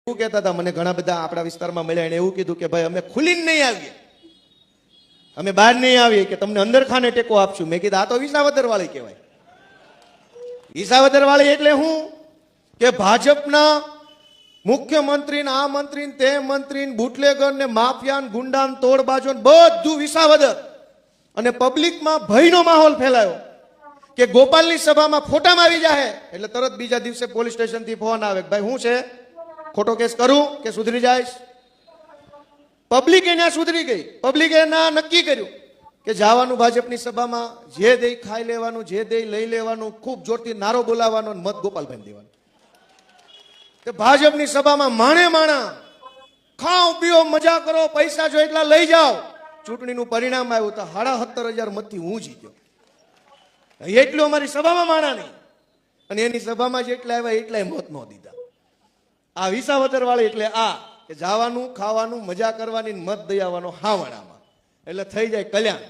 એવું કહેતા હતા મને ઘણા બધા આપણા વિસ્તારમાં મળ્યા, એને એવું કીધું કે ભાઈ અમે ખુલીને નહીં આવીએ, અમે બહાર નહીં આવીએ કે તમને અંદર ખાને ટેકો આપશું. મેં કીધું આ તો વિસાવદર વાળી કહેવાય. વિસાવદર વાળી એટલે હું કે ભાજપના મુખ્યમંત્રી આ મંત્રી તે મંત્રી બુટલેગર ને માફિયા ગુંડા તોડબાજો બધું વિસાવદર, અને પબ્લિકમાં ભયનો માહોલ ફેલાયો કે ગોપાલની સભામાં ફોટામાં આવી જાય એટલે તરત બીજા દિવસે પોલીસ સ્ટેશનથી ફોન આવે કે ભાઈ શું છે, ખોટો કેસ કરું કે સુધરી જાય. પબ્લિક એના સુધરી ગઈ. પબ્લિકે ના નક્કી કર્યું કે જવાનું ભાજપની સભામાં, જે દે ખાઈ લેવાનું, જે દે લઈ લેવાનું, ખૂબ જોરથી નારો બોલાવવાનો, મત ગોપાલભાઈ દેવાનું. કે ભાજપની સભામાં માણે માણા ખાઓ પીઓ મજા કરો, પૈસા જો એટલા લઈ જાઓ. ચૂંટણીનું પરિણામ આવ્યું તો 17,500 મતથી હું જીત્યો. એટલું અમારી સભામાં માણા નહીં, અને એની સભામાં જેટલા આવ્યા એટલાય મત ન દીધા. આ વિસાવદર વાળી એટલે આ કે જવાનું ખાવાનું મજા કરવાની મત દઈ આવવાનો હાવડામાં, એટલે થઈ જાય કલ્યાણ.